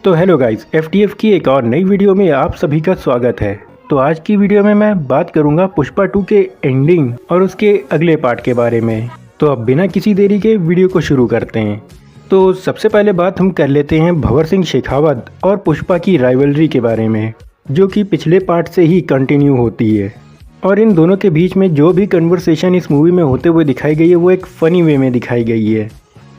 तो hello guys, FTF की एक और नई वीडियो में आप सभी का स्वागत है। तो आज की वीडियो में मैं बात करूंगा पुष्पा 2 के एंडिंग और उसके अगले पार्ट के बारे में। तो अब बिना किसी देरी के वीडियो को शुरू करते हैं। तो सबसे पहले बात हम कर लेते हैं भंवर सिंह शेखावत और पुष्पा की राइवलरी के बारे में, जो कि पिछले पार्ट से ही कंटिन्यू होती है। और इन दोनों के बीच में जो भी कन्वर्सेशन इस मूवी में होते हुए दिखाई गई है वो एक फ़नी वे में दिखाई गई है,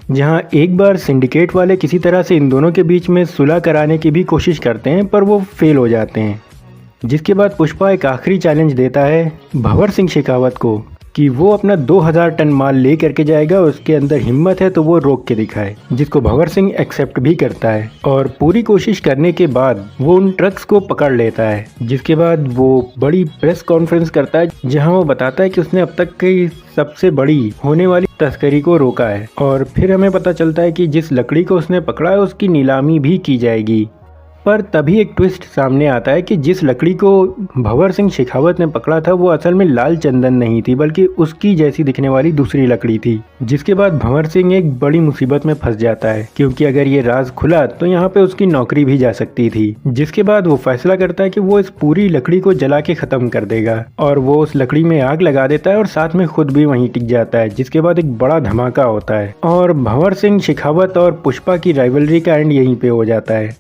जहां एक बार सिंडिकेट वाले किसी तरह से इन दोनों के बीच में सुलह कराने की भी कोशिश करते हैं, पर वो फेल हो जाते हैं। जिसके बाद पुष्पा एक आखिरी चैलेंज देता है भंवर सिंह शेखावत को कि वो अपना 2000 टन माल ले करके जाएगा, उसके अंदर हिम्मत है तो वो रोक के दिखाए, जिसको भंवर सिंह एक्सेप्ट भी करता है। और पूरी कोशिश करने के बाद वो उन ट्रक्स को पकड़ लेता है। जिसके बाद वो बड़ी प्रेस कॉन्फ्रेंस करता है, जहां वो बताता है कि उसने अब तक की सबसे बड़ी होने वाली तस्करी को रोका है। और फिर हमें पता चलता है कि जिस लकड़ी को उसने पकड़ा है उसकी नीलामी भी की जाएगी। पर तभी एक ट्विस्ट सामने आता है कि जिस लकड़ी को भंवर सिंह शेखावत ने पकड़ा था वो असल में लाल चंदन नहीं थी, बल्कि उसकी जैसी दिखने वाली दूसरी लकड़ी थी। जिसके बाद भंवर सिंह एक बड़ी मुसीबत में फंस जाता है, क्योंकि अगर ये राज खुला तो यहाँ पे उसकी नौकरी भी जा सकती थी। जिसके बाद वो फैसला करता है कि वो इस पूरी लकड़ी को जला के खत्म कर देगा, और वो उस लकड़ी में आग लगा देता है और साथ में खुद भी वहीं टिक जाता है। जिसके बाद एक बड़ा धमाका होता है और भंवर सिंह शेखावत और पुष्पा की राइवलरी का एंड यहीं पे हो जाता है,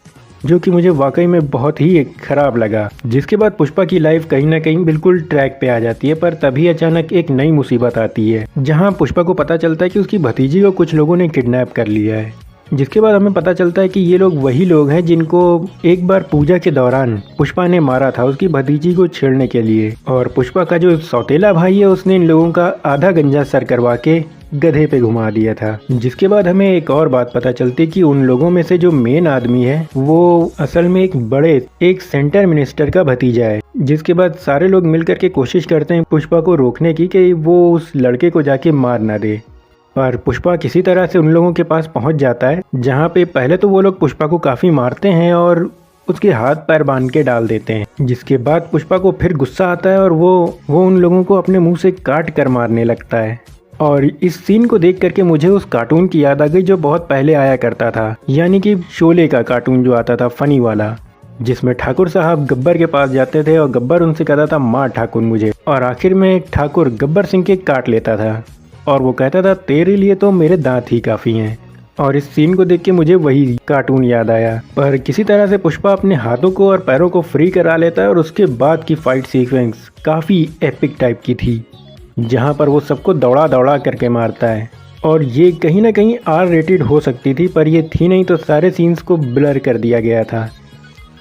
जो कि मुझे वाकई में बहुत ही खराब लगा। जिसके बाद पुष्पा की लाइफ कहीं ना कहीं बिल्कुल ट्रैक पे आ जाती है। पर तभी अचानक एक नई मुसीबत आती है, जहां पुष्पा को पता चलता है कि उसकी भतीजी को कुछ लोगों ने किडनैप कर लिया है। जिसके बाद हमें पता चलता है कि ये लोग वही लोग हैं जिनको एक बार पूजा के दौरान पुष्पा ने मारा था उसकी भतीजी को छेड़ने के लिए। और पुष्पा का जो सौतेला भाई है उसने इन लोगों का आधा गंजा सर करवा के गधे पे घुमा दिया था। जिसके बाद हमें एक और बात पता चलती कि उन लोगों में से जो मेन आदमी है वो असल में एक सेंटर मिनिस्टर का भतीजा है। जिसके बाद सारे लोग मिलकर के कोशिश करते हैं पुष्पा को रोकने की कि वो उस लड़के को जाके मार ना दे। पर पुष्पा किसी तरह से उन लोगों के पास पहुंच जाता है, जहां पे पहले तो वो लोग पुष्पा को काफ़ी मारते हैं और उसके हाथ पैर बांध के डाल देते हैं। जिसके बाद पुष्पा को फिर गुस्सा आता है और वो उन लोगों को अपने मुंह से काट कर मारने लगता है। और इस सीन को देख करके मुझे उस कार्टून की याद आ गई जो बहुत पहले आया करता था, यानी कि शोले का कार्टून जो आता था फनी वाला, जिसमें ठाकुर साहब गब्बर के पास जाते थे और गब्बर उनसे कहता था मार ठाकुर मुझे, और आखिर में ठाकुर गब्बर सिंह के काट लेता था और वो कहता था तेरे लिए तो मेरे दांत ही काफ़ी हैं। और इस सीन को देख के मुझे वही कार्टून याद आया। पर किसी तरह से पुष्पा अपने हाथों को और पैरों को फ्री करा लेता है और उसके बाद की फाइट सीक्वेंस काफ़ी एपिक टाइप की थी, जहां पर वो सबको दौड़ा दौड़ा करके मारता है। और ये कहीं ना कहीं आर रेटेड हो सकती थी, पर ये थी नहीं, तो सारे सीन्स को ब्लर कर दिया गया था।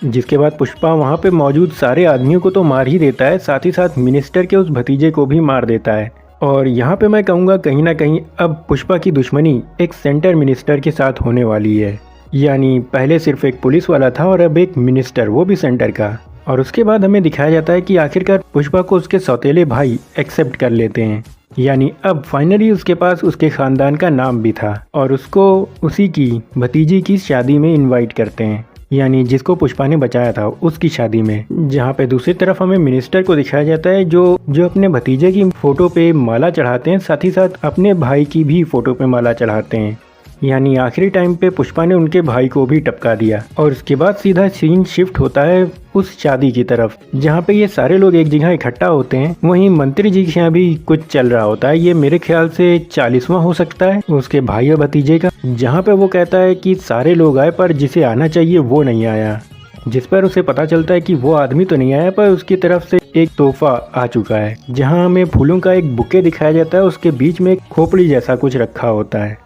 जिसके बाद पुष्पा वहां पे मौजूद सारे आदमियों को तो मार ही देता है, साथ ही साथ मिनिस्टर के उस भतीजे को भी मार देता है। और यहाँ पे मैं कहूँगा कहीं ना कहीं अब पुष्पा की दुश्मनी एक सेंटर मिनिस्टर के साथ होने वाली है। यानी पहले सिर्फ एक पुलिस वाला था और अब एक मिनिस्टर, वो भी सेंटर का। और उसके बाद हमें दिखाया जाता है कि आखिरकार पुष्पा को उसके सौतेले भाई एक्सेप्ट कर लेते हैं। यानी अब फाइनली उसके पास उसके खानदान का नाम भी था और उसको उसी की भतीजी की शादी में इनवाइट करते हैं, यानी जिसको पुष्पा ने बचाया था उसकी शादी में। जहाँ पे दूसरी तरफ हमें मिनिस्टर को दिखाया जाता है जो अपने भतीजे की फोटो पे माला चढ़ाते हैं, साथ ही साथ अपने भाई की भी फोटो पे माला चढ़ाते हैं। यानी आखिरी टाइम पे पुष्पा ने उनके भाई को भी टपका दिया। और उसके बाद सीधा सीन शिफ्ट होता है उस शादी की तरफ, जहाँ पे ये सारे लोग एक जगह इकट्ठा होते हैं। वहीं मंत्री जी के यहाँ भी कुछ चल रहा होता है। ये मेरे ख्याल से 40वां हो सकता है उसके भाई और भतीजे का, जहाँ पे वो कहता है कि सारे लोग आए पर जिसे आना चाहिए वो नहीं आया। जिस पर उसे पता चलता है कि वो आदमी तो नहीं आया, पर उसकी तरफ से एक तोहफा आ चुका है, जहाँ हमें फूलों का एक बुके दिखाया जाता है। उसके बीच में एक खोपड़ी जैसा कुछ रखा होता है।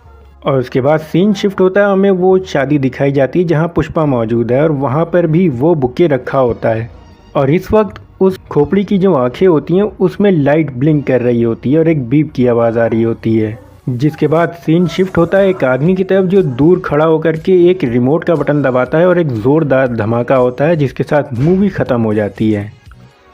और उसके बाद सीन शिफ्ट होता है, हमें वो शादी दिखाई जाती है जहाँ पुष्पा मौजूद है और वहाँ पर भी वो बुके रखा होता है। और इस वक्त उस खोपड़ी की जो आंखें होती हैं उसमें लाइट ब्लिंक कर रही होती है और एक बीप की आवाज़ आ रही होती है। जिसके बाद सीन शिफ्ट होता है एक आदमी की तरफ जो दूर खड़ा होकर के एक रिमोट का बटन दबाता है और एक ज़ोरदार धमाका होता है, जिसके साथ मूवी ख़त्म हो जाती है।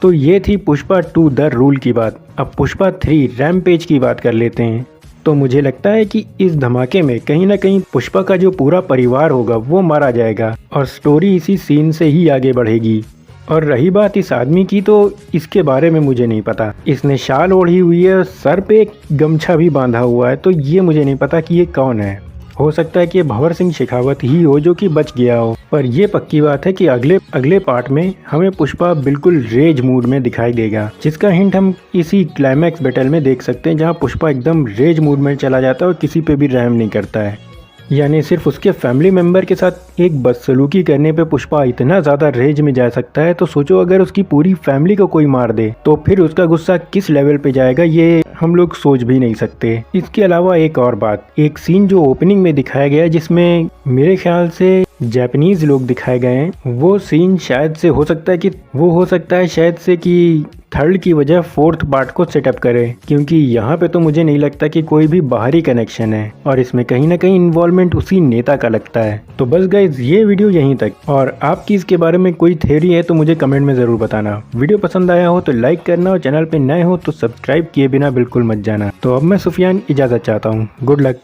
तो ये थी पुष्पा 2 द रूल की बात। अब पुष्पा 3 रैम्पेज की बात कर लेते हैं। तो मुझे लगता है कि इस धमाके में कहीं ना कहीं पुष्पा का जो पूरा परिवार होगा वो मारा जाएगा और स्टोरी इसी सीन से ही आगे बढ़ेगी। और रही बात इस आदमी की, तो इसके बारे में मुझे नहीं पता। इसने शाल ओढ़ी हुई है, सर पे एक गमछा भी बांधा हुआ है, तो ये मुझे नहीं पता कि ये कौन है। हो सकता है कि भंवर सिंह शेखावत ही हो जो कि बच गया हो। पर ये पक्की बात है कि अगले पार्ट में हमें पुष्पा बिल्कुल रेज मूड में दिखाई देगा, जिसका हिंट हम इसी क्लाइमैक्स बैटल में देख सकते हैं, जहां पुष्पा एकदम रेज मूड में चला जाता है और किसी पे भी रहम नहीं करता है। यानी सिर्फ उसके फैमिली मेंबर के साथ एक बदसलूकी करने पे पुष्पा इतना ज़्यादा रेज में जा सकता है, तो सोचो अगर उसकी पूरी फैमिली को कोई मार दे तो फिर उसका गुस्सा किस लेवल पे जाएगा, ये हम लोग सोच भी नहीं सकते। इसके अलावा एक और बात, एक सीन जो ओपनिंग में दिखाया गया है जिसमें मेरे ख्याल से जापानीज लोग दिखाए गए हैं, वो सीन शायद से हो सकता है शायद से कि थर्ड की वजह फोर्थ पार्ट को सेटअप करे, क्योंकि यहाँ पे तो मुझे नहीं लगता कि कोई भी बाहरी कनेक्शन है और इसमें कहीं ना कहीं इन्वॉल्वमेंट उसी नेता का लगता है। तो बस गाइज ये वीडियो यहीं तक, और आपकी इसके बारे में कोई थ्योरी है तो मुझे कमेंट में ज़रूर बताना। वीडियो पसंद आया हो तो लाइक करना और चैनल पे नए हो तो सब्सक्राइब किए बिना बिल्कुल मत जाना। तो अब मैं सुफियान इजाज़त चाहता हूँ। Good luck.